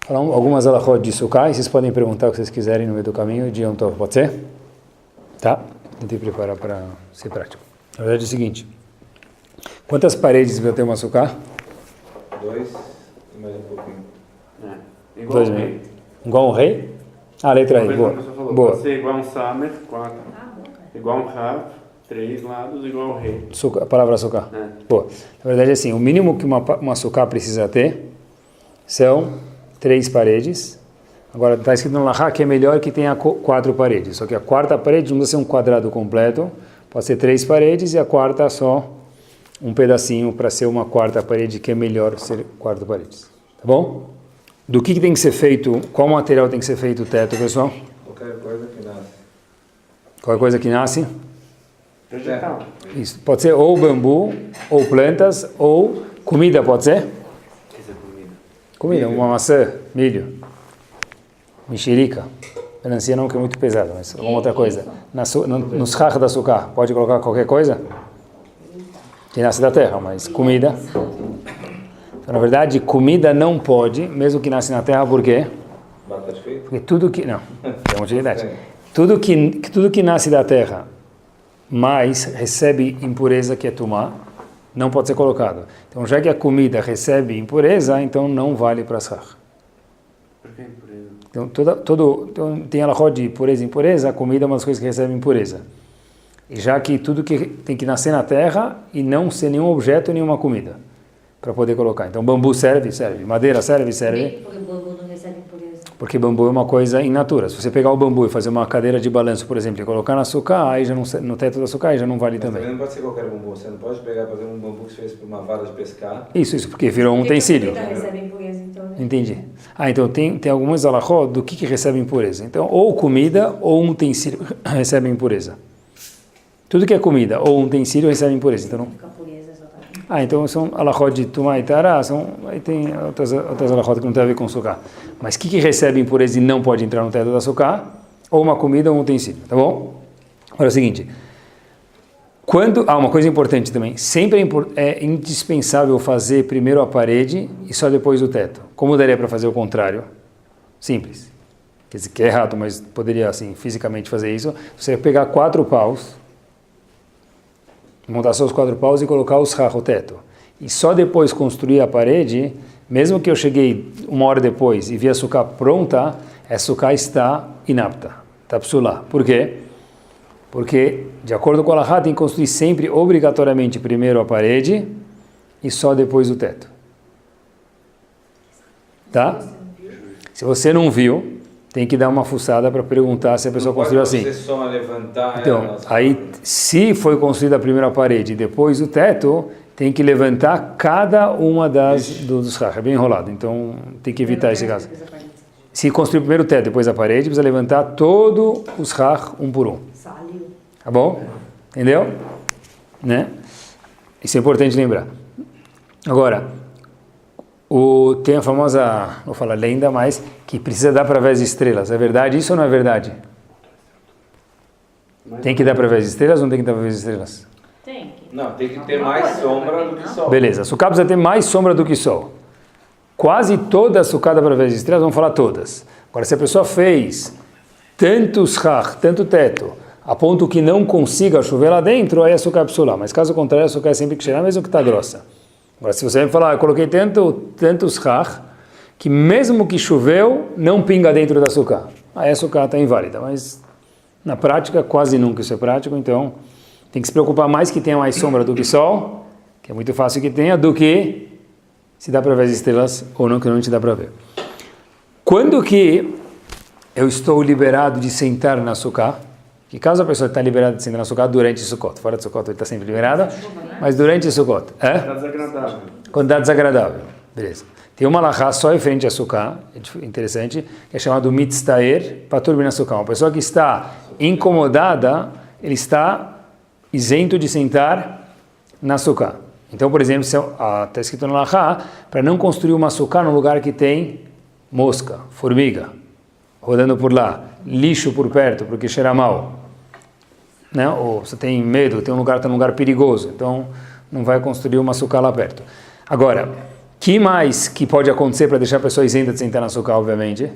falar algumas alahot de sukkah, e vocês podem perguntar o que vocês quiserem no meio do caminho de Yom Tov, pode ser? Tá? Tentei preparar para ser prático. Na verdade é o seguinte, quantas paredes vai ter uma sukkah? 2 e mais um pouquinho. Igual 2 meio. Igual um rei? Ah, letra aí, boa. Boa. Pode ser igual um samer, 4. Igual um rav, 3 lados, igual um rei. A palavra sukkah. Boa. Na verdade é assim, o mínimo que uma sukkah precisa ter são 3 paredes. Agora está escrito no Lahá que é melhor que tenha 4 paredes. Só que a quarta parede não precisa ser um quadrado completo. Pode ser 3 paredes e a quarta só um pedacinho para ser uma quarta parede, que é melhor ser 4 paredes. Tá bom? Do que tem que ser feito, qual material tem que ser feito o teto, pessoal? Qualquer coisa que nasce. Qualquer coisa que nasce? Vegetal. Isso. Pode ser ou bambu, ou plantas, ou comida, pode ser? O que é comida? Comida, uma maçã, milho, mexerica. Melancia não, que é muito pesado, mas alguma outra coisa. Nos rach da sukkah, pode colocar qualquer coisa? Que nasce da terra, mas comida. Então, na verdade, comida não pode, mesmo que nasce na terra, por quê? Batata frita? Porque tudo que... Não, tem uma utilidade. Tudo que nasce da terra, mas recebe impureza, que é tumá, não pode ser colocado. Então, já que a comida recebe impureza, então não vale para as rach. Por que impureza? Então, tem alahot de pureza e impureza, a comida é uma das coisas que recebe impureza. E já que tudo que tem que nascer na terra e não ser nenhum objeto, nenhuma comida, para poder colocar. Então, bambu serve? Madeira serve? Porque o bambu não recebe impureza. Porque bambu é uma coisa in natura. Se você pegar o bambu e fazer uma cadeira de balanço, por exemplo, e colocar na sukkah, aí já não, no teto da sukkah, aí já não vale Mas também. não pode ser qualquer bambu. Você não pode pegar, fazer um bambu que você fez por uma vara de pescar. Isso, porque virou um utensílio. Porque a comida recebe impureza, então, né? Entendi. Então tem algumas alahot do que recebe impureza. Então, ou comida ou um utensílio recebe impureza. Tudo que é comida ou um utensílio recebe impureza. Então, não... Fica pureza exatamente. Então são alahot de tumá e tará, aí tem outras alahot que não tem a ver com sukkah. Mas o que recebe impureza e não pode entrar no teto da sukkah? Ou uma comida ou um utensílio, tá bom? Agora é o seguinte, uma coisa importante também, sempre é indispensável fazer primeiro a parede e só depois o teto. Como daria para fazer o contrário? Simples. Quer dizer, que é errado, mas poderia assim, fisicamente fazer isso. Você pegar 4 paus, montar só os 4 paus e colocar os rach, o teto. E só depois construir a parede, mesmo que eu cheguei 1 hora depois e vi a sukkah pronta, a sukkah está inapta, está psulá. Por quê? Porque, de acordo com a Lahá, tem que construir sempre, obrigatoriamente, primeiro a parede e só depois o teto. Tá? Se você não viu, tem que dar uma fuçada para perguntar se a pessoa construiu assim. Você só levantar então, aí, se foi construída a primeira parede e depois o teto, tem que levantar cada uma dos rach. É bem enrolado, então tem que evitar esse caso. Se construir primeiro o teto, depois a parede, precisa levantar todos os rach, um por um. Tá bom? Entendeu? Né? Isso é importante lembrar. Agora, tem a famosa, vou falar lenda, mas que precisa dar para ver as estrelas. É verdade isso ou não é verdade? Tem que dar para ver as estrelas ou não tem que dar para ver as estrelas? Tem. Não, tem que ter mais sombra do que sol. Beleza, a sukkah precisa ter mais sombra do que sol. Quase toda a sukkah dá para ver as estrelas, vamos falar todas. Agora, se a pessoa fez tantos rach, tanto teto, a ponto que não consiga chover lá dentro, aí a sukkah é psulá. Mas caso contrário, a sukkah é sempre que cheirar, mesmo que está grossa. Agora, se você me falar, eu coloquei tantos rach, que mesmo que choveu, não pinga dentro da sukkah. Aí a sukkah está inválida. Mas na prática, quase nunca isso é prático, então tem que se preocupar mais que tenha mais sombra do que sol, que é muito fácil que tenha, do que se dá para ver as estrelas ou não, que não te dá para ver. Quando que eu estou liberado de sentar na sukkah? Que caso a pessoa está liberada de sentar na sukkah durante Sukkot, fora de Sukkot ele está sempre liberada, mas durante Sukkot, Está desagradável. quando está desagradável, beleza. Tem uma alahá só em frente a sukkah, é interessante, que é chamado mitztaer patur bin sukkah. Uma pessoa que está incomodada, ele está isento de sentar na sukkah. Então, por exemplo, está escrito na alahá, para não construir uma sukkah num lugar que tem mosca, formiga, rodando por lá, lixo por perto, porque cheira mal. Né? Ou você tem medo, está num lugar perigoso, então não vai construir uma sukkah lá perto. Agora, Que mais que pode acontecer para deixar a pessoa isenta de sentar na açúcar, obviamente?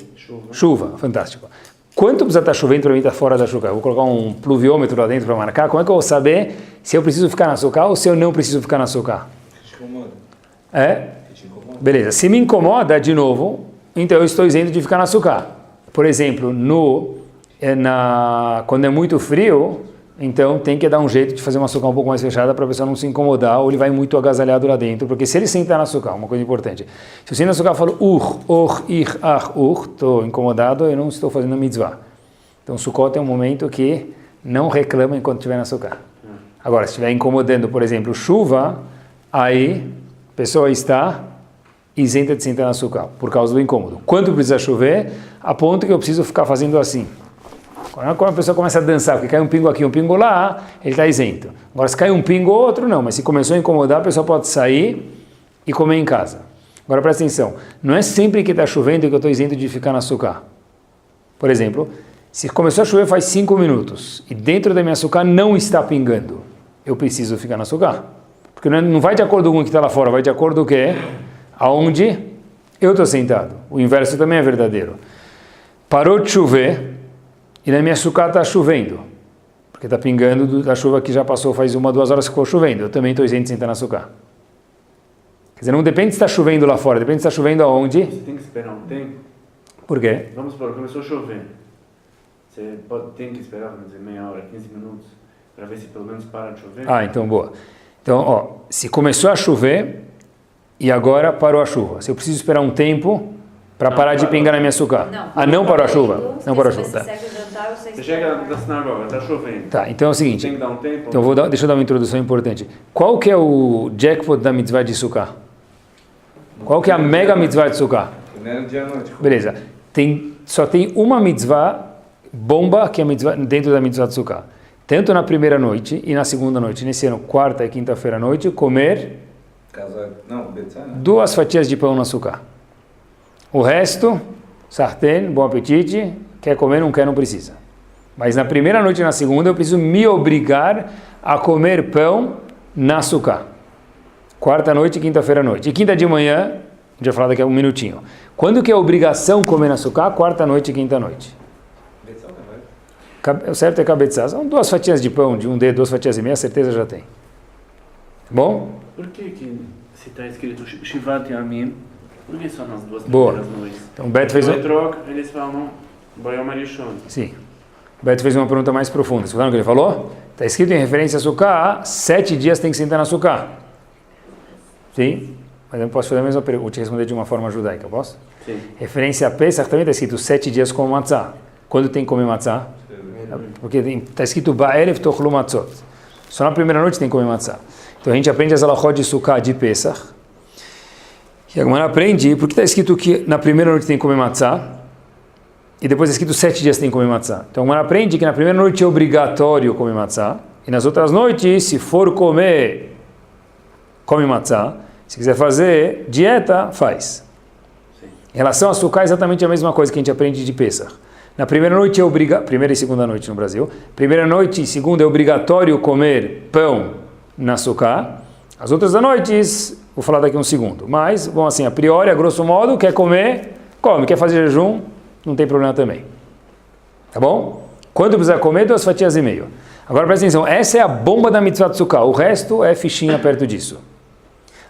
Chuva, fantástico. Quanto precisa estar chovendo para mim estar fora da açúcar? Eu vou colocar um pluviômetro lá dentro para marcar. Como é que eu vou saber se eu preciso ficar na açúcar ou se eu não preciso ficar na açúcar? Te incomoda. É? Te incomoda. Beleza. Se me incomoda, de novo, então eu estou isento de ficar na açúcar. Por exemplo, quando é muito frio, então tem que dar um jeito de fazer uma açúcar um pouco mais fechada para a pessoa não se incomodar ou ele vai muito agasalhado lá dentro, porque se ele sentar na açúcar, uma coisa importante, se eu sentar na açúcar e falo estou incomodado, eu não estou fazendo a mitzvah. Então Sukkot é um momento que não reclama enquanto estiver na açúcar. Agora, se estiver incomodando, por exemplo, chuva, aí a pessoa está isenta de sentar na açúcar, por causa do incômodo. Quando precisa chover, a ponto que eu preciso ficar fazendo assim. Quando a pessoa começa a dançar, porque cai um pingo aqui, um pingo lá, ele está isento. Agora, se cai um pingo, outro não. Mas se começou a incomodar, a pessoa pode sair e comer em casa. Agora, presta atenção. Não é sempre que está chovendo que eu estou isento de ficar na açúcar. Por exemplo, se começou a chover faz 5 minutos e dentro da minha açúcar não está pingando, eu preciso ficar na açúcar. Porque não vai de acordo com o que está lá fora, vai de acordo com o que? Aonde eu estou sentado. O inverso também é verdadeiro. Parou de chover e na minha açúcar está chovendo, porque está pingando da chuva que já passou faz 1, 2 horas que ficou chovendo. Eu também estou isento de sentar na açúcar. Quer dizer, não depende se está chovendo lá fora, depende se está chovendo aonde. Você tem que esperar um tempo. Por quê? Vamos supor, começou a chover. Você tem que esperar, vamos dizer, meia hora, 15 minutos, para ver se pelo menos para de chover. Ah, então boa. Então, se começou a chover e agora parou a chuva, se eu preciso esperar um tempo para parar de pingar na minha açúcar. Não parou a chuva. Não parou a chuva. Tá. Você chega da sinagoga, está chovendo. Tá, então é o seguinte. Tem que dar um tempo. Então deixa eu dar uma introdução importante. Qual que é o jackpot da mitzvah de Sukkah? Qual que é a mega mitzvah de Sukkah? Beleza. Só tem uma mitzvah bomba que é a mitzvah, dentro da mitzvah de Sukkah. Tanto na primeira noite e na segunda noite. Nesse ano, quarta e quinta-feira à noite, comer 2 fatias de pão no açúcar. O resto, sartén, bom apetite, quer comer, não quer, não precisa. Mas na primeira noite e na segunda eu preciso me obrigar a comer pão na açúcar. Quarta noite e quinta-feira à noite. E quinta de manhã, a gente vai falar daqui a um minutinho. Quando que é obrigação comer na açúcar? Quarta noite e quinta noite. O certo é cabeças. São 2 fatias de pão, de um dedo, 2 fatias e meia, certeza já tem. Tá bom? Por que se está escrito Shivat Yamim, por que só nas 2 primeiras noites? Então o Beto fez eles falam Boyom Arishon. Sim. O Beto fez uma pergunta mais profunda. Você viu o que ele falou? Está escrito em referência a açúcar, 7 dias tem que sentar na açúcar. Sim? Mas eu posso fazer a mesma pergunta, vou te responder de uma forma judaica, posso? Sim. Referência a Pesach também está escrito 7 dias como matzah. Quando tem que comer matzah? Porque está escrito Ba'erev tochlu matzot. Só na primeira noite tem que comer matzah. Então a gente aprende as halachot de Sukkah de Pesach. E agora aprende porque está escrito que na primeira noite tem que comer matzah. E depois está escrito 7 dias tem que comer matzah. Então agora aprende que na primeira noite é obrigatório comer matzah. E nas outras noites, se for comer, come matzah. Se quiser fazer dieta, faz. Sim. Em relação a açúcar, é exatamente a mesma coisa que a gente aprende de Pesach. Na primeira noite é primeira e segunda noite no Brasil. Primeira noite e segunda é obrigatório comer pão na açúcar. As outras noites, vou falar daqui a um segundo. Mas, bom, assim, a priori, a grosso modo, quer comer, come. Quer fazer jejum, não tem problema também. Tá bom? Quando precisa comer, 2 fatias e meio. Agora presta atenção, essa é a bomba da mitzvah de Sukkah. O resto é fichinha perto disso.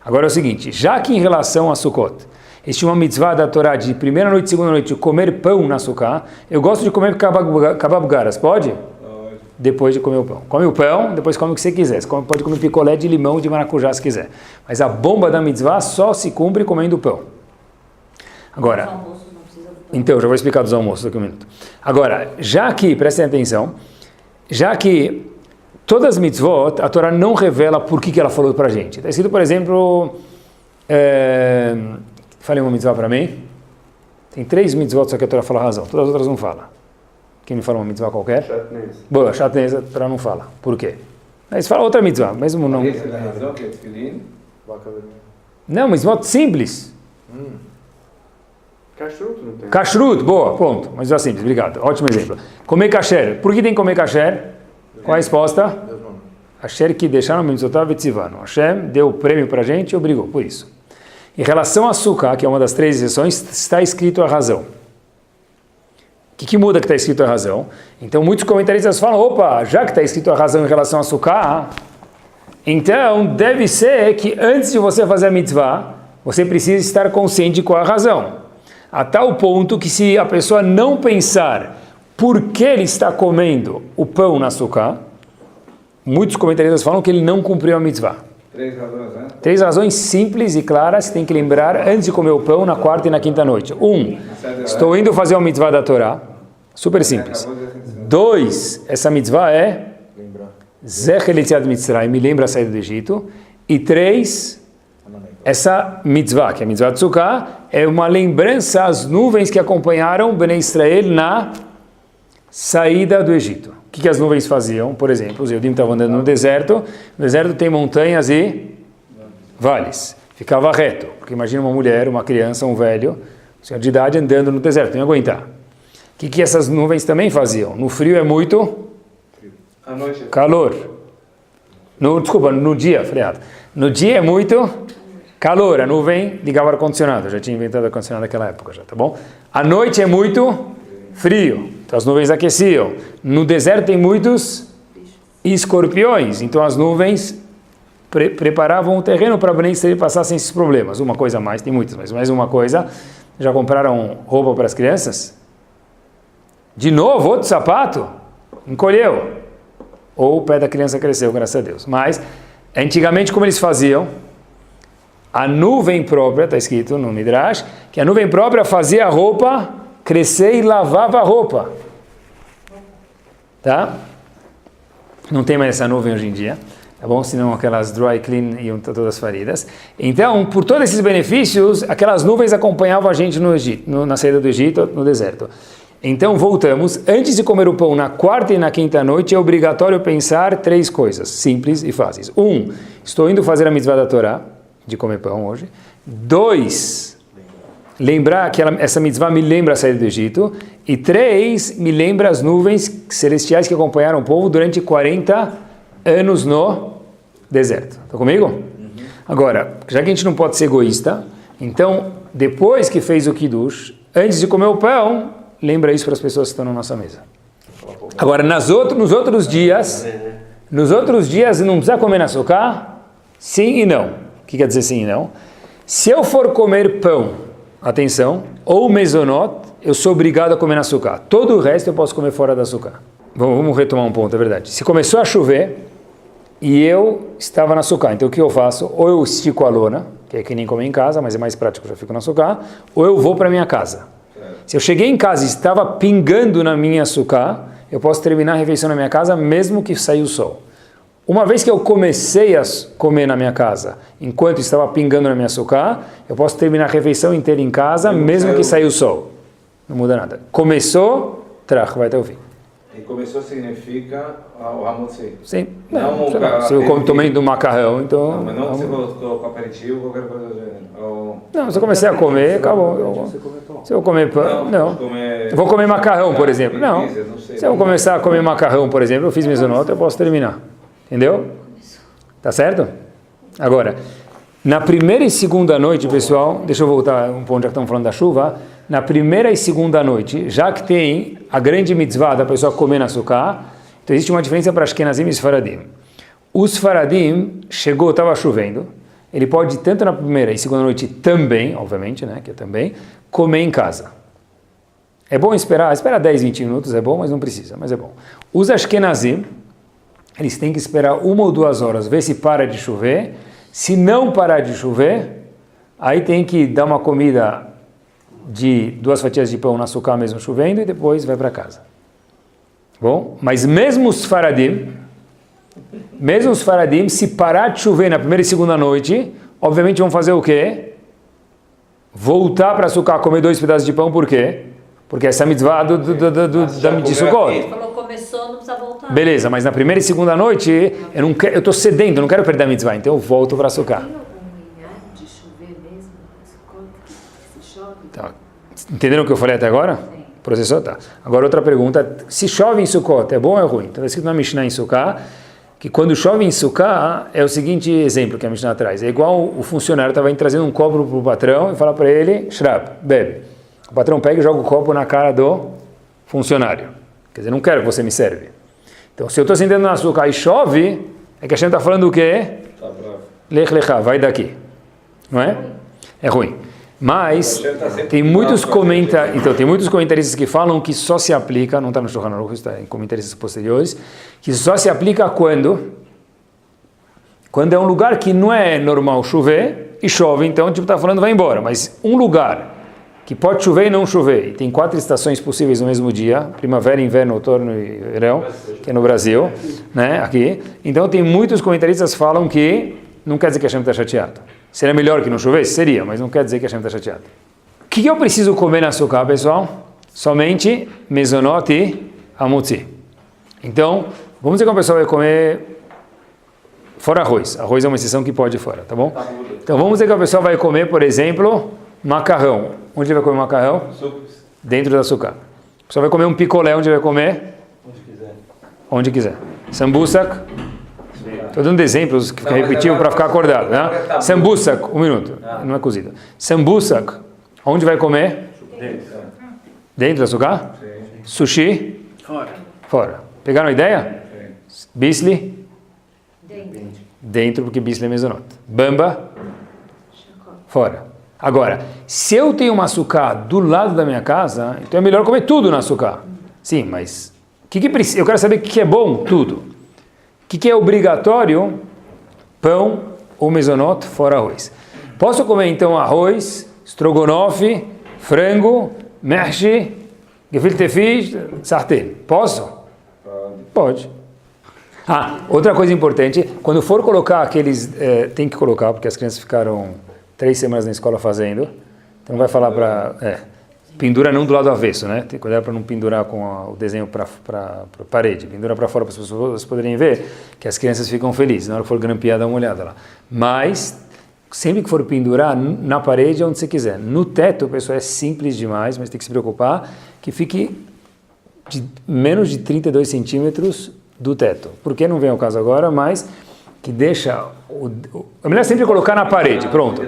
Agora é o seguinte, já que em relação a Sukkot, existe uma mitzvah da Torá de primeira noite e segunda noite comer pão na açúcar, eu gosto de comer kebab garas, pode? Depois de comer o pão. Come o pão, depois come o que você quiser. Você pode comer picolé de limão de maracujá se quiser. Mas a bomba da mitzvah só se cumpre comendo pão. Agora, então, já vou explicar dos almoços daqui a um minuto. Agora, já que, prestem atenção, já que todas as mitzvot, a Torá não revela por que ela falou para a gente. Está escrito, por exemplo, falei uma mitzvah para mim. Tem 3 mitzvot, só que a Torá fala a razão. Todas as outras não falam. Quem me fala uma mitzvah qualquer? Chatnez. Boa, chatnez, a Torá não fala. Por quê? Mas fala outra mitzvah, mesmo não. Não, mitzvot simples. Kashrut não tem. Kashrut, boa, pronto. Mitzvah simples, obrigado. Ótimo exemplo. Comer kasher. Por que tem que comer kasher? Qual a resposta? Asher que deixaram mitzvotav etzivanu. Hashem deu o prêmio para a gente e obrigou, por isso. Em relação a Sukkah, que é uma das 3 exceções, está escrito a razão. O que muda que está escrito a razão? Então muitos comentaristas falam, opa, já que está escrito a razão em relação a Sukkah, então deve ser que antes de você fazer a mitzvah, você precisa estar consciente com a razão. A tal ponto que se a pessoa não pensar por que ele está comendo o pão na Sukkah, muitos comentaristas falam que ele não cumpriu a mitzvah. 3 razões, né? 3 razões simples e claras que tem que lembrar antes de comer o pão na 4ª e na 5ª noite. 1, estou indo fazer uma mitzvah da Torá. Super simples. 2, essa mitzvah é Zecher Yetziat Mitzrayim, me lembra a saída do Egito. E 3, essa mitzvah, que é a mitzvah de Sukkah, é uma lembrança às nuvens que acompanharam Bnei Israel na saída do Egito. O que as nuvens faziam? Por exemplo, os Eudim estavam andando no deserto tem montanhas e vales. Ficava reto, porque imagina uma mulher, uma criança, um velho, senhor de idade andando no deserto, tem que aguentar. O que essas nuvens também faziam? No frio é muito calor. Desculpa, no dia, falei errado. No dia é muito calor, a nuvem ligava o ar-condicionado, já tinha inventado ar-condicionado naquela época, já, tá bom? À noite é muito frio, então as nuvens aqueciam. No deserto tem muitos escorpiões, então as nuvens preparavam o terreno para Bnei Israel passassem esses problemas. Uma coisa a mais, tem muitas, mas mais uma coisa, já compraram roupa para as crianças? De novo, outro sapato? Encolheu. Ou o pé da criança cresceu, graças a Deus. Mas, antigamente, como eles faziam? A nuvem própria, está escrito no Midrash, que a nuvem própria fazia a roupa crescer e lavava a roupa. Tá? Não tem mais essa nuvem hoje em dia. Tá bom? Senão aquelas dry clean iam todas falidas. Então, por todos esses benefícios, aquelas nuvens acompanhavam a gente no Egito, na saída do Egito, no deserto. Então, voltamos. Antes de comer o pão na 4ª e na 5ª noite, é obrigatório pensar 3 coisas, simples e fáceis. 1, estou indo fazer a mitzvah da Torá, de comer pão hoje. 2, lembrar que essa mitzvah me lembra a saída do Egito. E 3, me lembra as nuvens celestiais que acompanharam o povo durante 40 anos no deserto. Está comigo? Agora, já que a gente não pode ser egoísta, então, depois que fez o Kiddush, antes de comer o pão, lembra isso para as pessoas que estão na nossa mesa. Agora, nos outros dias não precisa comer na Sukkah? Sim e não. O que quer dizer sim e não? Se eu for comer pão, atenção, ou mezonot, eu sou obrigado a comer na Sukkah. Todo o resto eu posso comer fora da Sukkah. Vamos retomar um ponto, é verdade. Se começou a chover e eu estava na Sukkah, então o que eu faço? Ou eu estico a lona, que é que nem comer em casa, mas é mais prático, eu já fico na Sukkah, ou eu vou para minha casa. Se eu cheguei em casa e estava pingando na minha Sukkah, eu posso terminar a refeição na minha casa mesmo que saiu o sol. Uma vez que eu comecei a comer na minha casa, enquanto estava pingando na minha Sukkah, eu posso terminar a refeição inteira em casa mesmo que saiu o sol. Não muda nada. Começou, vai até o fim. E começou significa o Hamotzi. Sim. Não, se eu tomei do macarrão, então... Não, mas não você colocou aperitivo, qualquer coisa do gênero. Não, se eu comecei a comer, acabou. Se eu comer pão, não. Eu vou comer macarrão, por exemplo. Não. Se eu começar a comer macarrão, por exemplo, eu fiz mezonot, eu posso terminar. Entendeu? Tá certo? Agora, na 1ª e 2ª noite, pessoal, deixa eu voltar um ponto já que estamos falando da chuva. Na 1ª e 2ª noite, já que tem a grande mitzvah da pessoa comer na Sukkah, então existe uma diferença para Ashkenazim e Sfaradim. Os Sfaradim estava chovendo, ele pode tanto na 1ª e 2ª noite também, obviamente, né, que é também, comer em casa. É bom esperar 10, 20 minutos, é bom, mas não precisa, mas é bom. Os Ashkenazim, eles têm que esperar 1 ou 2 horas, ver se para de chover. Se não parar de chover, aí tem que dar uma comida de 2 fatias de pão na Sukkah mesmo chovendo e depois vai para casa. Bom, mas mesmo os Faradim, se parar de chover na 1ª e 2ª noite, obviamente vão fazer o quê? Voltar para a Sukkah, comer 2 pedaços de pão, por quê? Porque essa mitzvah de Sukkot. Falou, começou, não precisa voltar. Beleza, mas na 1ª e 2ª noite, eu estou sedento, eu não quero perder a mitzvah, então eu volto para a Sukkah. De chover mesmo, se chove. Tá. Entenderam o que eu falei até agora? Sim. Processou? Tá. Agora outra pergunta, se chove em Sukkot, é bom ou é ruim? Está escrito na Mishnah em Sukkah, que quando chove em Sukkah, é o seguinte exemplo que a Mishnah traz. É igual o funcionário estava trazendo um copo para o patrão e fala para ele, shrab, bebe. O patrão pega e joga o copo na cara do funcionário. Quer dizer, não quero que você me serve. Então, se eu estou sentando na Sukkah e chove, é que a gente está falando o quê? Tá bravo. Lech lecha, vai daqui. Não é? É ruim. Mas tem muitos comentaristas que falam que só se aplica, não está no Shulchan Aruch, está em comentaristas posteriores, que só se aplica quando é um lugar que não é normal chover e chove, então tipo está falando vai embora, mas um lugar que pode chover e não chover, e tem 4 estações possíveis no mesmo dia, primavera, inverno, outono e verão, que é no Brasil, né, aqui, então tem muitos comentaristas que falam que não quer dizer que a Hashem está chateado. Seria melhor que não chovesse? Seria, mas não quer dizer que a Hashem está chateado. O que eu preciso comer na Sukkah, pessoal? Somente mezonot e hamutzi. Então, vamos dizer que uma pessoa vai comer fora arroz. Arroz é uma exceção que pode ir fora, tá bom? Então, vamos dizer que a pessoa vai comer, por exemplo, macarrão. Onde ele vai comer macarrão? Dentro da Sukkah. A pessoa vai comer um picolé, onde ele vai comer? Onde quiser. Sambusak. Estou dando exemplos que fica repetindo para ficar acordado, né? Sambusak, 1 minuto, não é cozido. Sambusak, onde vai comer? Dentro da Sukkah? Sushi? Fora. Pegaram a ideia? Bisli? Dentro, porque Bisli é mezonot. Bamba? Fora. Agora, se eu tenho uma Sukkah do lado da minha casa, então é melhor comer tudo na Sukkah. Sim, mas eu quero saber o que é bom, tudo. O que é obrigatório? Pão ou mezonot fora arroz. Posso comer então arroz, estrogonofe, frango, mershi, gefilte fish, sartén? Posso? Pode. Outra coisa importante, quando for colocar aqueles, tem que colocar, porque as crianças ficaram 3 semanas na escola fazendo, então não vai falar para... pendura não do lado avesso, né? Tem que cuidar para não pendurar com o desenho para a parede. Pendura para fora para as pessoas poderem ver que as crianças ficam felizes. Na hora que for grampear, dá uma olhada lá. Mas, sempre que for pendurar, na parede, onde você quiser. No teto, pessoal, é simples demais, mas tem que se preocupar que fique de menos de 32 centímetros do teto. Por que não vem ao caso agora, mas que deixa... É melhor sempre colocar na parede, pronto.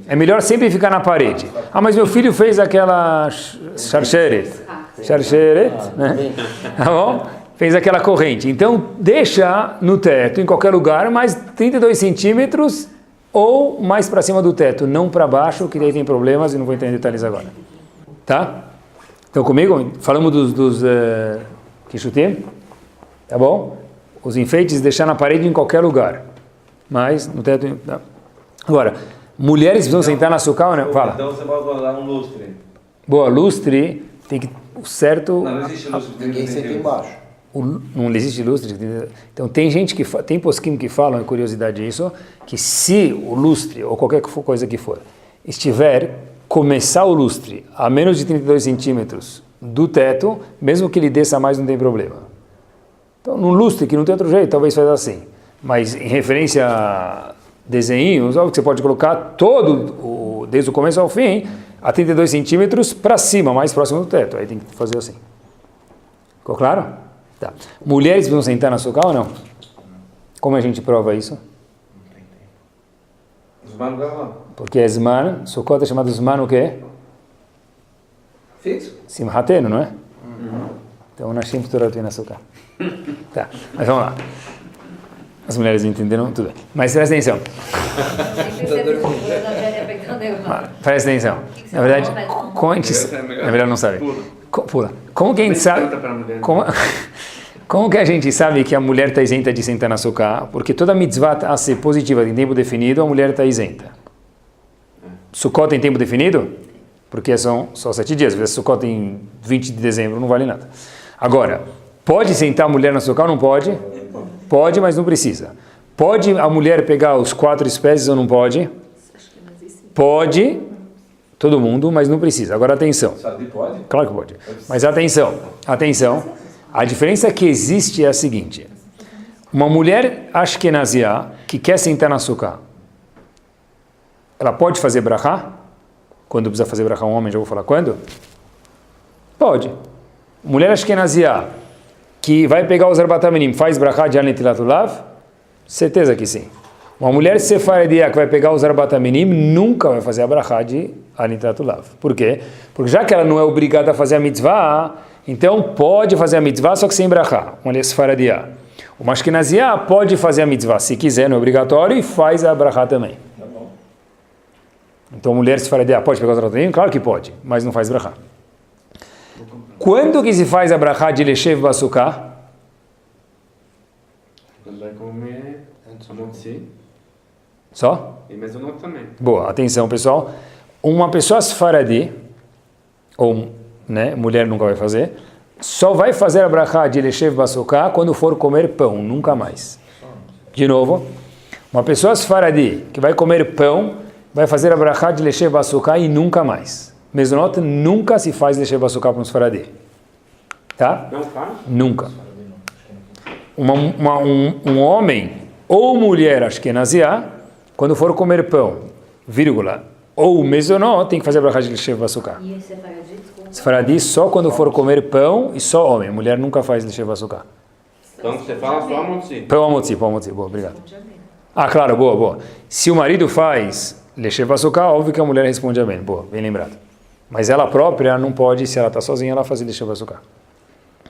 É melhor sempre ficar na parede. Mas meu filho fez aquela charcheret, né? Tá bom? Fez aquela corrente. Então, deixa no teto, em qualquer lugar, mais 32 centímetros ou mais para cima do teto, não para baixo, que daí tem problemas e não vou entrar em detalhes agora. Tá? Então, comigo? Falamos dos quichutim, tá bom? Os enfeites deixar na parede em qualquer lugar. Mas no teto... Tá. Agora, mulheres precisam sentar na Sukkah ou não? Fala. Então você pode colocar um lustre. Boa, lustre tem que... O certo... Não existe lustre. Ninguém senta embaixo. Não existe lustre. Então tem gente que... Tem posquim que falam, é curiosidade isso, que se o lustre, ou qualquer coisa que for, começar o lustre a menos de 32 centímetros do teto, mesmo que ele desça mais, não tem problema. Então, num lustre, que não tem outro jeito, talvez faz assim. Mas em referência a desenhos, óbvio que você pode colocar todo, desde o começo ao fim, a 32 centímetros para cima, mais próximo do teto. Aí tem que fazer assim. Ficou claro? Tá. Mulheres vão sentar na Sukkah ou não? Como a gente prova isso? Zman Gavon. Porque é Zman, Sukkot é chamado Zman o quê? Fixo. Simhatenu, não é? Então, Nashim Toratu na Sukkah. Tá, mas vamos lá. As mulheres entenderam tudo. Mas presta atenção. Presta atenção. Na verdade, como a gente... É melhor não saber. Pula. Como que a gente sabe... Como que a gente sabe que a mulher está isenta de sentar na Sukkah? Porque toda mitzvah a ser positiva em tempo definido, a mulher está isenta. Sukkot tem tempo definido? Porque são só 7 dias. Se Sukkot em 20 de dezembro, não vale nada. Agora, pode sentar a mulher na Sukkah ou não pode? Pode, mas não precisa. Pode a mulher pegar os 4 espécies ou não pode? Pode, todo mundo, mas não precisa. Agora, atenção. Sabe, pode? Claro que pode. Mas atenção. A diferença que existe é a seguinte. Uma mulher ashkenazia que quer sentar na Sukkah, ela pode fazer brachá? Quando precisa fazer brachá um homem, já vou falar quando? Pode. Mulher ashkenazia que vai pegar os Arbat Aminim, faz brachá de Netilat Lulav? Certeza que sim. Uma mulher sefaredia que vai pegar os Arbat Aminim nunca vai fazer a brachá de Netilat Lulav. Por quê? Porque já que ela não é obrigada a fazer a mitzvah, então pode fazer a mitzvah só que sem brachá. Uma mulher sefaredia. Uma ashkenazia pode fazer a mitzvah se quiser, não é obrigatório, e faz a brachá também. Então a mulher sefaredia pode pegar os Arbat Aminim? Claro que pode, mas não faz brachá. Quando que se faz a brachá de Leshev Basukah? Quando vai comer, Hamotzi. Só? E Mezonot também. Boa, atenção pessoal. Uma pessoa sefaradi, ou mulher nunca vai fazer, só vai fazer a brachá de Leshev Basukah quando for comer pão, nunca mais. De novo, uma pessoa sefaradi que vai comer pão, vai fazer a brachá de Leshev Basukah e nunca mais. Mezonot nunca se faz Leshev Basukah para um sefaradi. Tá? Não faz? Nunca. Um homem ou mulher ashkenazia, quando for comer pão, vírgula, ou mezonot, tem que fazer a brachá de Leshev Basukah. E esse sefaradi, desculpa. Sefaradi só quando for comer pão e só homem. Mulher nunca faz Leshev Basukah. Então você fala só Hamotzi. Pão Hamotzi, boa, obrigado. Ah, claro, boa. Se o marido faz Leshev Basukah, óbvio que a mulher responde amém. Boa, bem lembrado. Mas ela própria não pode, se ela está sozinha, ela fazer Leshev Basukah.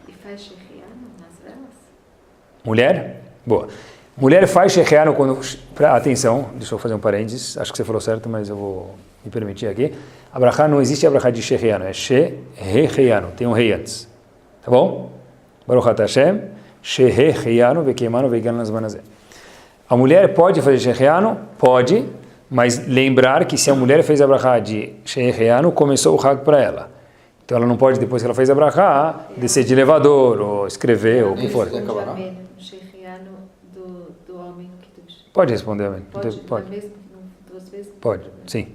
E faz shechianu nas velas? Mulher? Boa. Mulher faz shechianu quando... Atenção, deixa eu fazer um parênteses. Acho que você falou certo, mas eu vou me permitir aqui. A brachá não existe a brachá de shechianu, é shechianu. Tem um rei antes. Tá bom? Baruch Atah Hashem. Shechianu vekeimanu veigan nas manazé. A mulher pode fazer shechianu? Pode, mas lembrar que se a mulher fez a brachá de shechianu, começou o hag para ela. Então ela não pode, depois que ela fez a brachá, descer de elevador, ou escrever, ou o que for. Do homem que tu... Pode responder, amém. Pode. Duas vezes? Pode, sim.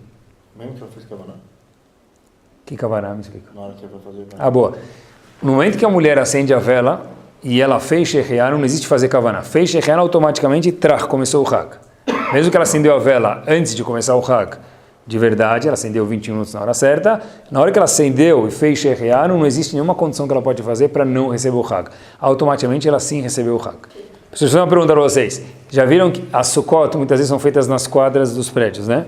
Mesmo que ela fez kavaná? Que kavaná, me explica. Na hora que ela vai fazer... Ah, boa. No momento que a mulher acende a vela e ela fez shechianu, não existe fazer kavaná. Fez shechianu, automaticamente, começou o hag. Mesmo que ela acendeu a vela antes de começar o hag, de verdade, ela acendeu 20 minutos na hora certa, na hora que ela acendeu e fez shechianu, não existe nenhuma condição que ela pode fazer para não receber o hag. Automaticamente ela sim recebeu o hag. Deixa eu fazer uma pergunta para vocês. Já viram que as sukkot muitas vezes são feitas nas quadras dos prédios, né?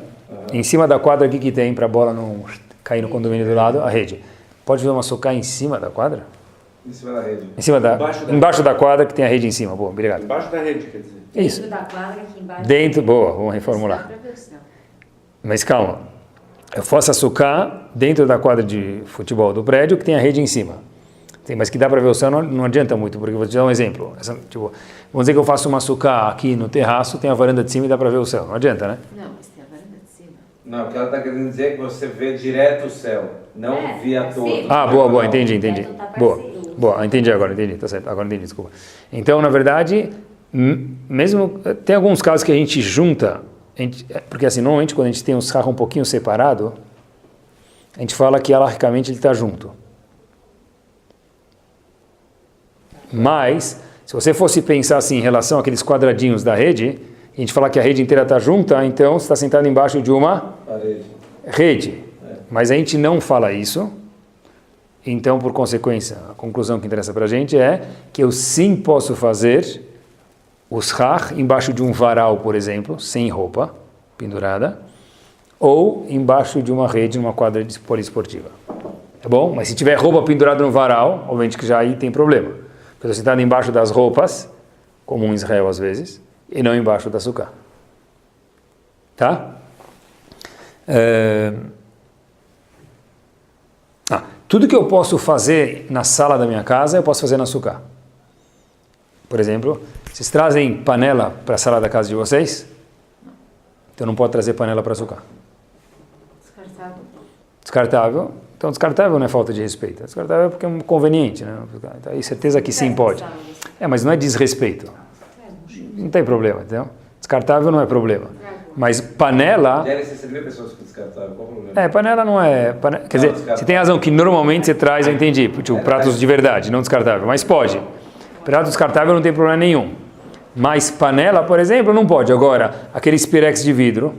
Em cima da quadra, o que tem para a bola não cair no condomínio do lado? A rede. Pode fazer uma sukkah em cima da quadra? Em cima da rede. Embaixo da quadra que tem a rede em cima. Boa, obrigado. Embaixo da rede, quer dizer. Isso. Dentro da quadra, aqui embaixo. Dentro, boa, vamos reformular. Mas calma. Eu faço a sukkah dentro da quadra de futebol do prédio que tem a rede em cima. Mas que dá para ver o céu, não adianta muito, porque vou te dar um exemplo. Vamos dizer que eu faço uma sukkah aqui no terraço, tem a varanda de cima e dá para ver o céu. Não adianta, né? Não, mas tem a varanda de cima. Não, o que ela está querendo dizer é que você vê direto o céu, não via todo. Ah, boa, entendi. Boa, entendi agora, tá certo, agora entendi, desculpa. Então, na verdade, mesmo, tem alguns casos que a gente junta, porque assim, normalmente quando a gente tem um sarro um pouquinho separado, a gente fala que, alahicamente, ele está junto. Mas, se você fosse pensar assim em relação àqueles quadradinhos da rede, a gente falar que a rede inteira está junta, então você está sentado embaixo de uma rede. Mas a gente não fala isso. Então, por consequência, a conclusão que interessa para a gente é que eu sim posso fazer o shach embaixo de um varal, por exemplo, sem roupa pendurada, ou embaixo de uma rede, numa quadra poliesportiva. Tá bom? Mas se tiver roupa pendurada no varal, obviamente que já aí tem problema. Porque eu estou sentado embaixo das roupas, como em Israel às vezes, e não embaixo da sukkah. Tá? Tudo que eu posso fazer na sala da minha casa, eu posso fazer na sukkah. Por exemplo, vocês trazem panela para a sala da casa de vocês? Então não pode trazer panela para a sukkah. Descartável. Então, descartável não é falta de respeito. Descartável é porque é conveniente, né? Então, aí certeza que sim pode. Mas não é desrespeito. Não tem problema, entendeu? Descartável não é problema. Mas panela... Já receber pessoas com descartável, qual o problema? Panela não é... Quer dizer, você tem razão que normalmente você traz, eu entendi, tipo, pratos de verdade, não descartável. Mas pode. Prato descartável não tem problema nenhum. Mas panela, por exemplo, não pode. Agora, aqueles pirex de vidro,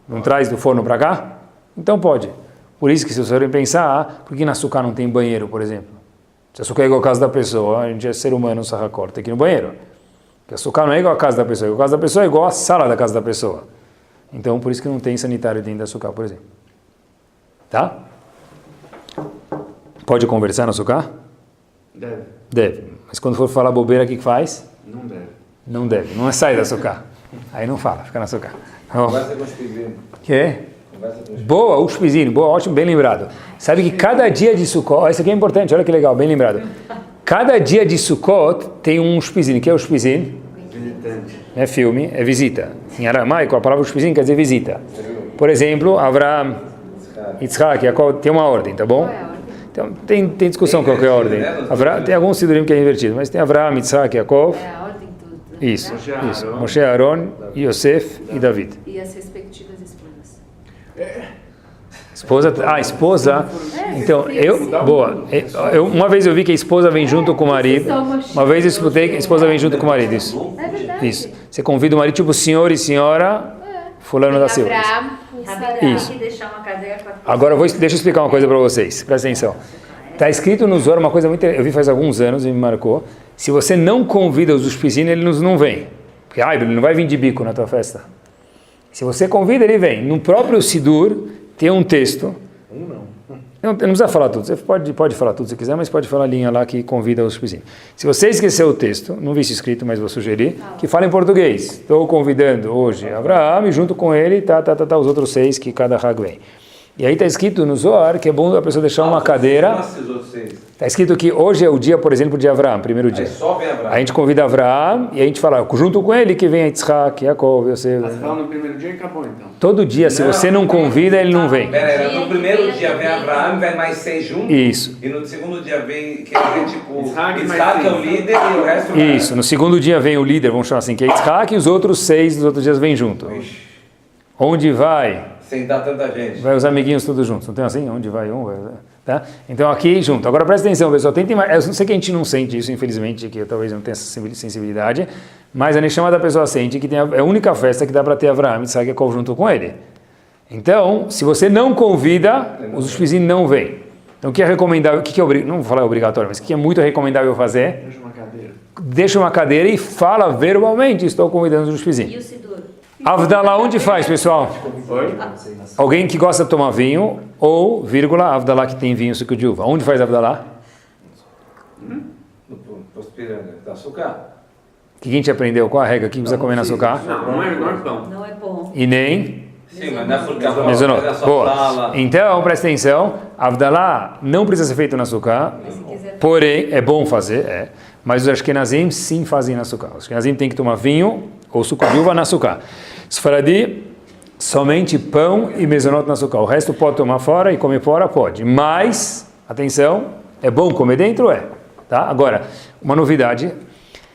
não traz do forno para cá? Então pode. Por isso que se vocês forem pensar, por que na sukkah não tem banheiro, por exemplo? Se açúcar é igual à casa da pessoa, a gente é ser humano, sahakor, tem que ir no banheiro. Porque açúcar não é igual à casa da pessoa, a casa da pessoa é igual à sala da casa da pessoa. Então, por isso que não tem sanitário dentro do açúcar, por exemplo. Tá? Pode conversar no açúcar? Deve. Deve. Mas quando for falar bobeira, o que faz? Não deve. Não deve. Não é sair do açúcar. Aí não fala, fica no açúcar. Conversa com os pequenos. Que? Conversa com os Boa, o shpizin, boa, ótimo, bem lembrado. Sabe que cada dia de Sukkot, isso aqui é importante, olha que legal, bem lembrado. Cada dia de Sukkot tem um shpizin. O que é o shpizin? Visitante. Não é filme, é visita. Em aramaico, a palavra shpizin quer dizer visita. Por exemplo, Avraham, Yitzhak, Yaakov, tem uma ordem, tá bom? Qual é a ordem? Então, tem discussão qual que é a ordem. Tem alguns sidurim que é invertido, mas tem Avraham, Yitzhak, Yaakov. É a ordem do... Isso, Moshe, isso. Aaron. Moshe, Aaron, Yosef e David. E as respectivas esposas. Esposa. Então, uma vez eu vi que a esposa vem junto com o marido. Uma vez eu escutei que a esposa vem junto com o marido. Isso. É verdade. Isso. Você convida o marido, tipo senhor e senhora, fulano da Silva. Isso. Tem que deixar uma cadeira com a... Agora deixa eu explicar uma coisa para vocês. Presta atenção. Está escrito no Zohar uma coisa muito interessante. Eu vi faz alguns anos e me marcou. Se você não convida os ushpizin, eles não vêm. Porque ele não vai vir de bico na tua festa. Se você convida, ele vem. No próprio Sidur tem um texto. Não precisa falar tudo. Você pode falar tudo se quiser, mas pode falar a linha lá que convida os ushpizin. Se você esqueceu o texto, não vi isso escrito, mas vou sugerir, que fala em português. Estou convidando hoje Abraham e junto com ele os outros 6 que cada Hag vem. E aí está escrito no Zohar que é bom a pessoa deixar uma cadeira. Está escrito que hoje é o dia, por exemplo, de Avraham, primeiro dia. Só vem Abraham. A gente convida Avraham e a gente fala, junto com ele que vem Yitzhak, Yaakov, Yosef. Mas fala no primeiro dia e acabou então. Todo dia, se você não convida, ele não vem. Pera, no primeiro dia vem Abraham, vem mais 6 juntos. Isso. E no segundo dia vem, que vem tipo, Yitzhak Yitzhak é o líder e o resto vai. Isso, no segundo dia vem o líder, vamos chamar assim, que é Yitzhak, e os outros 6 dos outros dias vêm junto. Onde vai? Sem dar tanta gente. Vai os amiguinhos todos juntos, não tem assim? Onde vai um, vai... Tá? Então aqui junto. Agora presta atenção, pessoal. Eu sei que a gente não sente isso, infelizmente, que eu talvez não tenha essa sensibilidade, mas a Neshama da pessoa sente que é a única festa que dá para ter Avraham e Yitzhak Yaakov junto com ele. Então, se você não convida, os ushpizin não vêm. Então o que é recomendável, não vou falar obrigatório, mas o que é muito recomendável fazer? Deixa uma cadeira. Deixa uma cadeira e fala verbalmente, estou convidando os ushpizin. E o Sidur? Avdalá onde faz, pessoal? Oi? Alguém que gosta de tomar vinho, ou, vírgula, Avdalá que tem vinho, suco de uva. Onde faz Avdalá? No posto piranga, da açúcar. O que a gente aprendeu? Qual a regra? Quem precisa comer no açúcar? Não é pão. Não é bom. E nem... Sim, mas não é porque a Mezonot. só Boa. fala. Então, presta atenção, Avdalá não precisa ser feito no açúcar, porém, é bom fazer, mas os Ashkenazim sim fazem no açúcar. Os Ashkenazim têm que tomar vinho ou suco de uva no açúcar. Sfaradi, somente pão e mezonot no açúcar. O resto pode tomar fora e comer fora, pode. Mas, atenção, é bom comer dentro? É. Tá? Agora, uma novidade,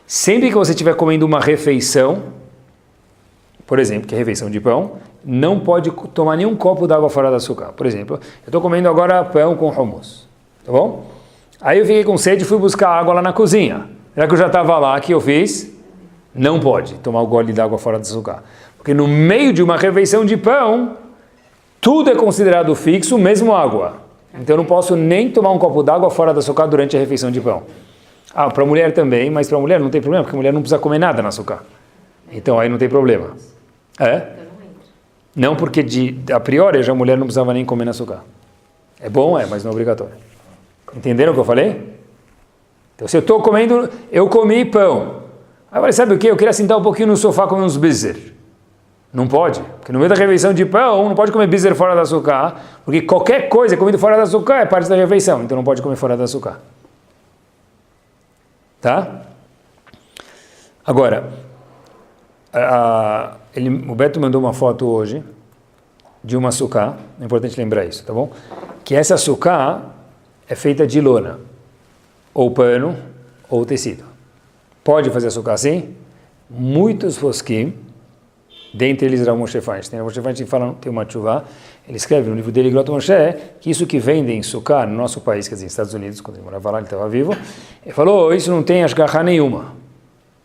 sempre que você estiver comendo uma refeição, por exemplo, que é refeição de pão, não pode tomar nenhum copo d'água fora do açúcar. Por exemplo, eu estou comendo agora pão com hummus, tá bom? Aí eu fiquei com sede e fui buscar água lá na cozinha. Já que eu já estava lá, o que eu fiz? Não pode tomar o gole d'água fora do açúcar. Porque no meio de uma refeição de pão, tudo é considerado fixo, mesmo água. Então eu não posso nem tomar um copo d'água fora do açúcar durante a refeição de pão. Para a mulher também, mas para a mulher não tem problema, porque a mulher não precisa comer nada no açúcar. Então aí não tem problema. Não, porque a priori a mulher não precisava nem comer no açúcar. É bom, mas não é obrigatório. Entenderam o que eu falei? Então se eu estou comendo, eu comi pão. Agora sabe o que? Eu queria sentar um pouquinho no sofá comer uns bizer. Não pode, porque no meio da refeição de pão não pode comer bizer fora do açúcar, porque qualquer coisa comido fora do açúcar é parte da refeição, então não pode comer fora do açúcar. Tá? Agora, o Beto mandou uma foto hoje de uma açúcar, é importante lembrar isso, tá bom? Que essa açúcar é feita de lona, ou pano, ou tecido. Pode fazer açúcar assim? Muitos poskim, dentre eles Rav Moshe Feinstein. Rav Moshe Feinstein fala, tem uma tchuvá, ele escreve no livro dele, Grot Moshe, que isso que vendem açúcar no nosso país, quer dizer, nos Estados Unidos, quando ele morava lá, ele estava vivo, ele falou, isso não tem ashgaha nenhuma.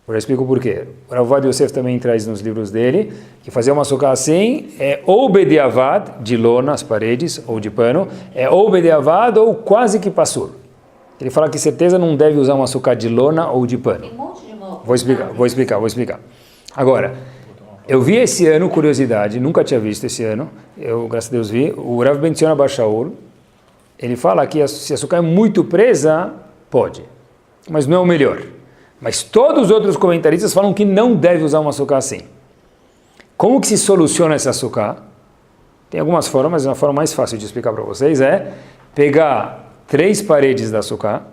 Eu já explico por quê. O Rav Ovadia Yosef também traz nos livros dele, que fazer uma açúcar assim é ou bediavad, de lona, as paredes, ou de pano, é ou bediavad ou quase que passur. Ele fala que certeza não deve usar um açúcar de lona ou de pano. Tem um monte de moco. Vou explicar. Agora, eu vi esse ano, curiosidade, nunca tinha visto esse ano, eu, graças a Deus, vi, o Rav Ben Zion Abashaul, ele fala que se a açúcar é muito presa, pode, mas não é o melhor. Mas todos os outros comentaristas falam que não deve usar um açúcar assim. Como que se soluciona esse açúcar? Tem algumas formas, mas a forma mais fácil de explicar para vocês é pegar 3 paredes de açúcar,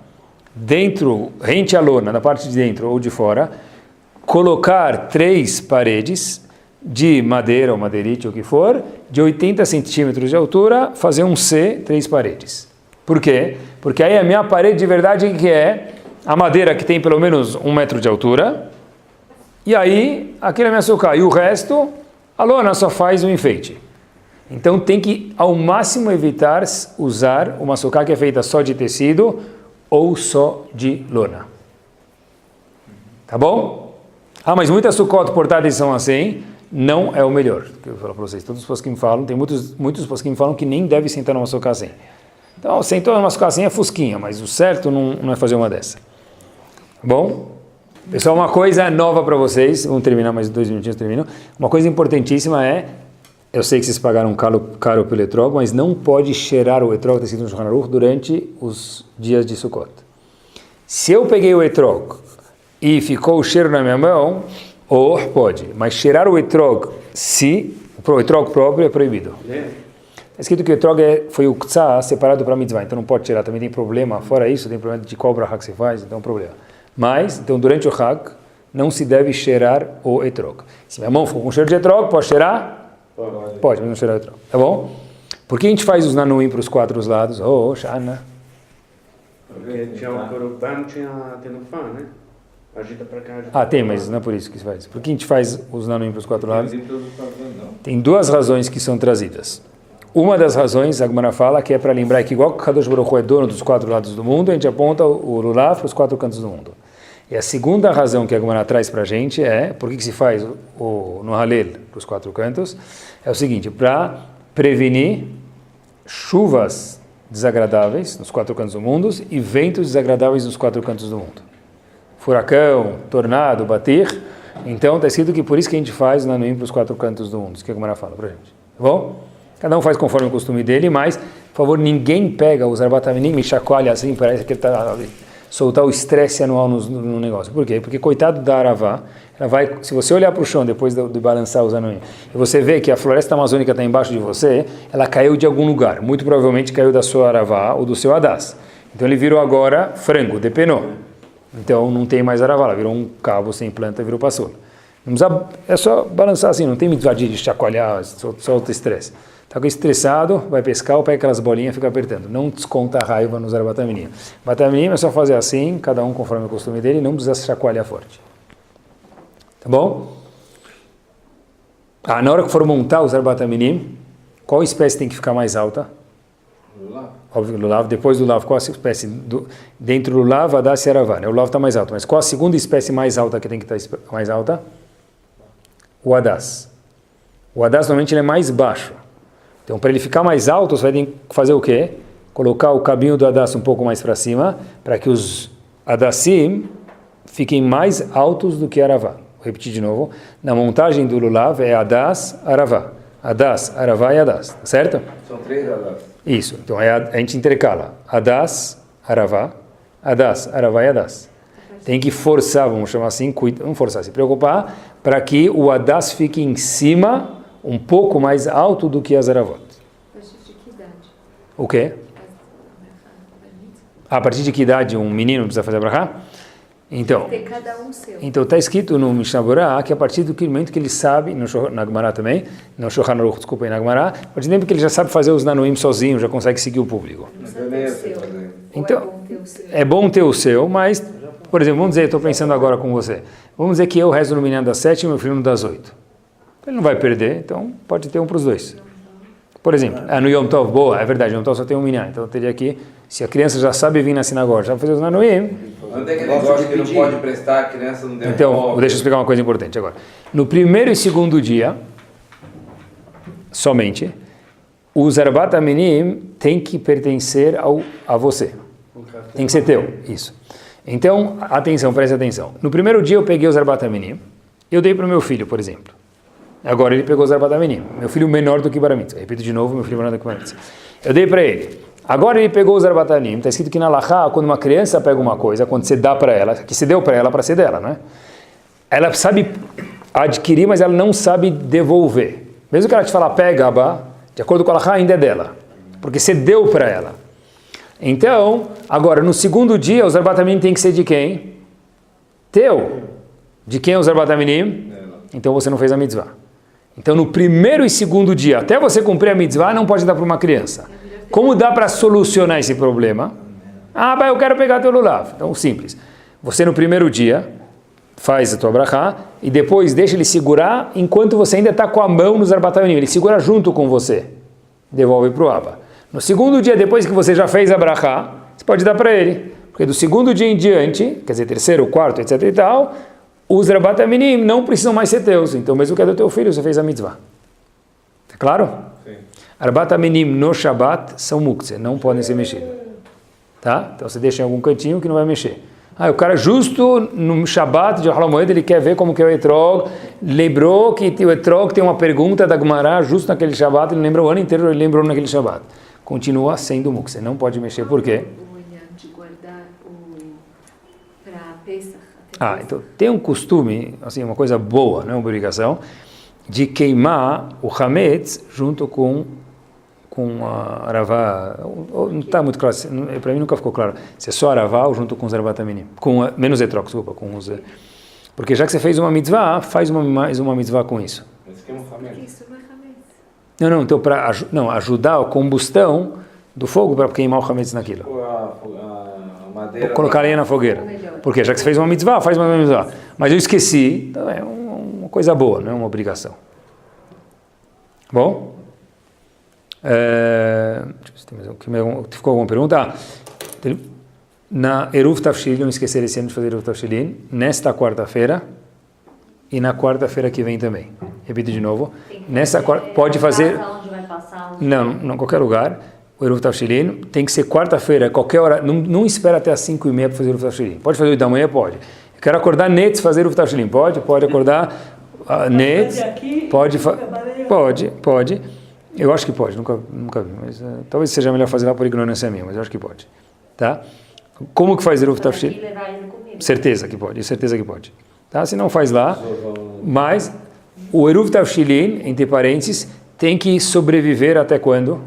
dentro, rente à lona, na parte de dentro ou de fora, colocar 3 paredes de madeira ou madeirite, ou o que for, de 80 centímetros de altura, fazer um C, 3 paredes. Por quê? Porque aí a minha parede de verdade que é a madeira que tem pelo menos 1 metro de altura, e aí aquele é meu açúcar. E o resto, a lona só faz um enfeite. Então tem que ao máximo evitar usar uma açúcar que é feita só de tecido ou só de lona. Tá bom? Mas muitas sucot portáteis são assim, não é o melhor. Eu vou falar para vocês, todos os posquim falam, tem muitos posquim falam que nem deve sentar numa açúcar assim. Então, sentou numa açúcar assim é fusquinha, mas o certo não é fazer uma dessa. Bom? Pessoal, uma coisa nova para vocês, vamos terminar mais 2 minutinhos, termino. Uma coisa importantíssima é, eu sei que vocês pagaram caro pelo etrog, mas não pode cheirar o etrog, está escrito no Shulchan Aruch, durante os dias de Sukkot. Se eu peguei o etrog e ficou o cheiro na minha mão, pode, mas cheirar o etrog, o etrog próprio é proibido. Está escrito que o etrog foi o ktsá separado para mitzvah, então não pode cheirar, também tem problema, fora isso, tem problema de qual brachá que você faz, então é um problema. Mas, então durante o Hag, não se deve cheirar o etrog. Se minha mão ficou com cheiro de etrog, pode cheirar? Pode, mas não cheirar o etrog. Tá bom? Por que a gente faz os nanuim para os 4 lados? Shana. Porque tinha o corubá, tinha tenufã, né? Agita para cá. Tem, mas não é por isso que se faz. Por que a gente faz os nanuim para os 4 lados? Tem 2 razões que são trazidas. Uma das razões, a Gemara fala, que é para lembrar que igual que o Kadosh Baruch Hu é dono dos 4 lados do mundo, a gente aponta o lulav para os 4 cantos do mundo. E a segunda razão que a Gemara traz para a gente é, por que se faz no Halel para os 4 cantos, é o seguinte, para prevenir chuvas desagradáveis nos 4 cantos do mundo e ventos desagradáveis nos 4 cantos do mundo. Furacão, tornado, bater. Então está escrito que por isso que a gente faz o nanuim para os 4 cantos do mundo, isso que a Gemara fala para a gente. Tá bom? Cada um faz conforme o costume dele, mas, por favor, ninguém pega os arbataminim e chacoalha assim, parece que ele está soltar o estresse anual no negócio. Por quê? Porque coitado da aravá, ela vai, se você olhar para o chão depois de balançar os anuim, e você vê que a floresta amazônica está embaixo de você, ela caiu de algum lugar, muito provavelmente caiu da sua aravá ou do seu adás. Então ele virou agora frango, depenou. Então não tem mais aravá, ela virou um cabo sem planta, virou pasola. É só balançar assim, não tem mitzvah de chacoalhar, solta estresse. Está estressado, vai pescar, ou pega aquelas bolinhas e fica apertando. Não desconta a raiva nos arbataminim. Bataminim é só fazer assim, cada um conforme o costume dele, não precisa chacoalhar forte. Tá bom? Na hora que for montar os arbataminim, qual espécie tem que ficar mais alta? Lulav. Óbvio, lulav. Depois do lulav, qual a espécie? Dentro do lulav, adas e aravá. O lulav está mais alto, mas qual a segunda espécie mais alta que tem que estar mais alta? O adas. O adas normalmente ele é mais baixo. Então, para ele ficar mais alto, você vai ter que fazer o quê? Colocar o cabinho do Hadass um pouco mais para cima, para que os Hadassim fiquem mais altos do que Aravá. Vou repetir de novo. Na montagem do Lulav é Hadass, Aravá. Hadass, Aravá e Hadass. Tá certo? São 3 Hadass. Isso. Então, a gente intercala. Hadass, Aravá, Hadass, Aravá e Hadass. Tem que forçar, vamos chamar assim, vamos forçar, se preocupar, para que o Hadass fique em cima, um pouco mais alto do que as aravot. A partir de que idade? O quê? A partir de que idade um menino precisa fazer brachá? Então, tem cada um seu. Então está escrito no Mishnah Berurah que a partir do momento que ele sabe, na Gemara também, no Shulchan Aruch, desculpa, na Gemara, a partir do momento que ele já sabe fazer os nanuim sozinho, já consegue seguir o público. Então, é bom ter o seu, mas, por exemplo, vamos dizer, estou pensando agora com você, vamos dizer que eu rezo no minyan das 7 e meu filho no das 8. Ele não vai perder, então pode ter um para os dois. Por exemplo, no Yom Tov, boa, é verdade, Yom Tov só tem um minyan, então eu teria que, se a criança já sabe vir na sinagoga, já vai fazer os nanuim. Não tem aquele negócio que não pode prestar, a criança não deve. Então, deixa eu explicar uma coisa importante agora. No primeiro e segundo dia, somente, os Arbat Aminim têm que pertencer a você. Tem que ser teu, isso. Então, atenção, preste atenção. No primeiro dia eu peguei os Arbat Aminim, eu dei para o meu filho, por exemplo. Agora ele pegou os Arbat Aminim. Meu filho menor do que Bar Mitzvah. Repito de novo, meu filho menor do que Bar Mitzvah. Eu dei para ele. Agora ele pegou os Arbat Aminim. Está escrito que na Halachá, quando uma criança pega uma coisa, quando você dá para ela, que você deu para ela ser dela, né? Ela sabe adquirir, mas ela não sabe devolver. Mesmo que ela te falar, pega, Abba, de acordo com a Halachá, ainda é dela. Porque você deu para ela. Então, agora, no segundo dia, os Arbat Aminim tem que ser de quem? Teu. De quem é os Arbat Aminim? Então você não fez a mitzvah. Então, no primeiro e segundo dia, até você cumprir a mitzvah, não pode dar para uma criança. Como dá para solucionar esse problema? Ah, eu quero pegar teu lulav. Então, simples. Você no primeiro dia faz a tua brachá e depois deixa ele segurar enquanto você ainda está com a mão nos Arbat Aminim. Ele segura junto com você. Devolve para o Abba. No segundo dia, depois que você já fez a brachá, você pode dar para ele. Porque do segundo dia em diante, quer dizer, terceiro, quarto, etc e tal, os Arbat Aminim não precisam mais ser teus. Então, mesmo que é do teu filho, você fez a mitzvah. Tá claro? Sim. Arbat Aminim no Shabbat são muktzeh, não podem ser mexidos. Tá? Então, você deixa em algum cantinho que não vai mexer. O cara justo no Shabbat de Hol HaMoed, ele quer ver como que é o Etrog, lembrou que o Etrog tem uma pergunta da Gemara justo naquele Shabbat, ele lembrou o ano inteiro, ele lembrou naquele Shabbat. Continua sendo muktzeh, não pode mexer. Por quê? De guardar para Pesach. Então tem um costume, assim, uma coisa boa, não é uma obrigação, de queimar o Hametz junto com a Aravá. Não está muito claro, para mim nunca ficou claro, se é só Aravá ou junto com os Arbat Aminim, menos Etrog, desculpa, porque já que você fez uma mitzvah, faz mais uma mitzvah com isso. Mas queima o Hametz. Isso não é Hametz. Não, então para ajudar a combustão do fogo para queimar o Hametz naquilo. A madeira. Colocar lenha na fogueira. Porque já que você fez uma mitzvah, faz uma mitzvah. Mas eu esqueci, então é uma coisa boa, não é uma obrigação. Bom? Deixa eu ver se ficou alguma pergunta? Na Eruv Tafshilin, não esquecer esse ano de fazer Eruv Tafshilin, nesta quarta-feira e na quarta-feira que vem também. Repito de novo. Nessa pode fazer. Não, qualquer lugar. O Eruv Tafshilin tem que ser quarta-feira, qualquer hora. Não espera até as 5:30 para fazer o Eruv Tafshilin. Pode fazer 8 da manhã? Pode. Eu quero acordar Netz fazer o Eruv Tafshilin. Pode acordar Netz. Pode. Eu acho que pode, nunca vi, mas talvez seja melhor fazer lá por ignorância minha, mas eu acho que pode. Tá? Como que faz Eruv Tafshilin? Certeza que pode. Tá? Se não faz lá, mas o Eruv Tafshilin, entre parênteses, tem que sobreviver até quando?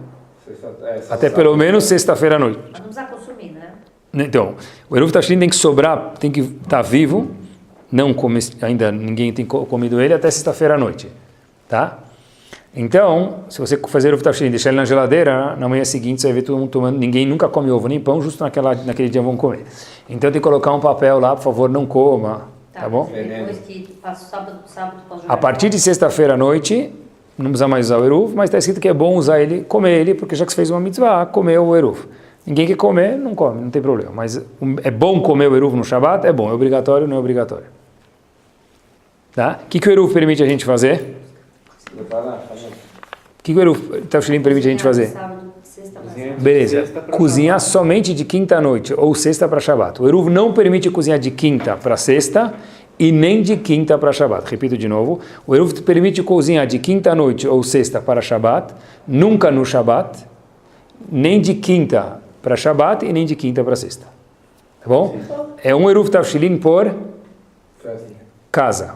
Até pelo menos sexta-feira à noite. Mas não precisa consumir, né? Então, o Eruv Tafshilin tem que sobrar, tem que estar vivo, não ainda ninguém tem comido ele até sexta-feira à noite. Tá? Então, se você fazer Eruv Tafshilin e deixar ele na geladeira, na manhã seguinte você vai ver todo mundo tomando, ninguém nunca come ovo nem pão, justo naquele dia vão comer. Então tem que colocar um papel lá, por favor, não coma, tá bom? Depois que passa o sábado pode jogar. A partir de sexta-feira à noite, não precisa mais usar o Eruv, mas está escrito que é bom usar ele, comer ele, porque já que você fez uma mitzvah, comer o Eruv. Ninguém quer comer, não come, não tem problema. Mas é bom comer o Eruv no Shabbat? É bom, é obrigatório, não é obrigatório. Tá? O que o Eruv permite a gente fazer? O que o Eruv Tafshilin permite a gente fazer? Beleza. Cozinhar somente de quinta à noite ou sexta para Shabbat. O Eruv não permite cozinhar de quinta para sexta e nem de quinta para Shabbat. Repito de novo. O Eruv permite cozinhar de quinta à noite ou sexta para Shabbat, nunca no Shabbat, nem de quinta para Shabbat e nem de quinta para sexta. Tá bom? É um Eruv Tafshilin por casa.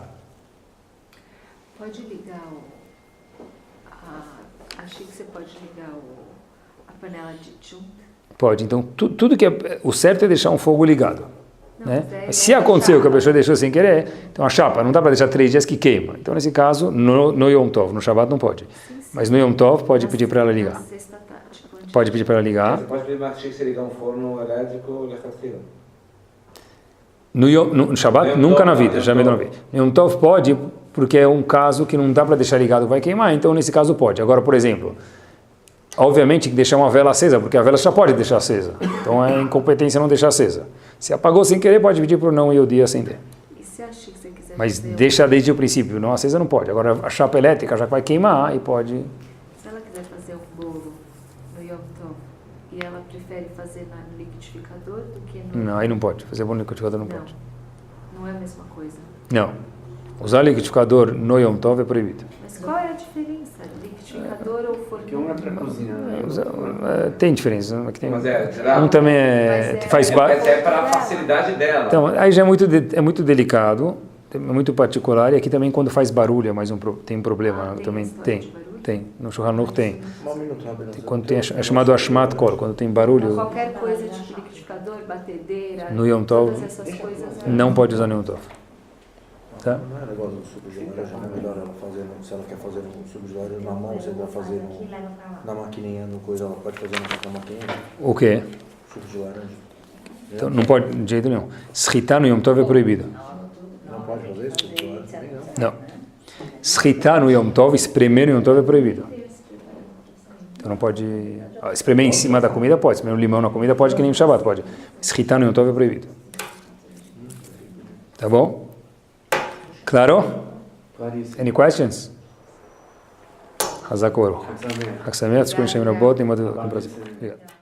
Pode ligar achei que você pode ligar a panela de junta. Pode. Então, tudo que o certo é deixar um fogo ligado. Não, né? Mas se aconteceu que a pessoa deixou sem querer, então a chapa não dá para deixar 3 dias que queima. Então, nesse caso, no Yom Tov, no Shabbat não pode. Sim. Mas no Yom Tov pode pedir para ela ligar. Pode pedir para ela ligar. Você pode pedir para você ligar um forno elétrico no Shabbat, nunca na vida, já me na vida. No Yom Tov pode, porque é um caso que não dá para deixar ligado, vai queimar, então nesse caso pode. Agora, por exemplo, obviamente tem que deixar uma vela acesa, porque a vela já pode deixar acesa. Então é incompetência não deixar acesa. Se apagou sem querer, pode pedir para o não Yehudi acender. E se a Chique você quiser mas deixa desde o princípio, não acesa não pode. Agora a chapa elétrica já vai queimar e pode... Se ela quiser fazer um bolo no Yom Tov, e ela prefere fazer no liquidificador do que no... Não, aí não pode. Fazer bolo no liquidificador não pode. Não é a mesma coisa. Não. Usar liquidificador no Yom Tov é proibido. Mas qual é a diferença? Liquidificador ou Porque um é forno? para cozinhar. Tem diferença. Aqui tem, Mas geral. um também faz Mas é para a facilidade dela. Então, aí já é muito delicado, é muito particular, e aqui também quando faz barulho tem um problema. Tem também história de barulho? tem. No Shulchan Aruch tem. Um minuto, rapidão. Quando tem, é chamado Ashmat Kol, quando tem barulho, Qualquer coisa tipo liquidificador, batedeira, No Yom Tov, todas essas coisas. não pode usar no Yom Tov. Tá? Não é negócio do suco de laranja, não é melhor ela fazer, se ela quer fazer um suco de laranja na mão, você vai fazer na maquininha, no coisa, ela pode fazer na maquininha, O quê? suco de laranja. Então, não pode, de jeito nenhum. Sritar no Yom Tov é proibido. Não pode fazer suco de laranja também, não? Não. Sritar no Yom Tov, espremer no Yom Tov é proibido. Então não pode... Espremer em cima da comida pode, espremer um limão na comida pode, que nem no Shabbat pode. Sritar no Yom Tov é proibido. Tá bom? Claro? Claríssimo. Any questions? Hazak Baruch. Sabe? Hak Sameach, Tzkuin Shem Rabot, Nimod Brasil. Obrigado.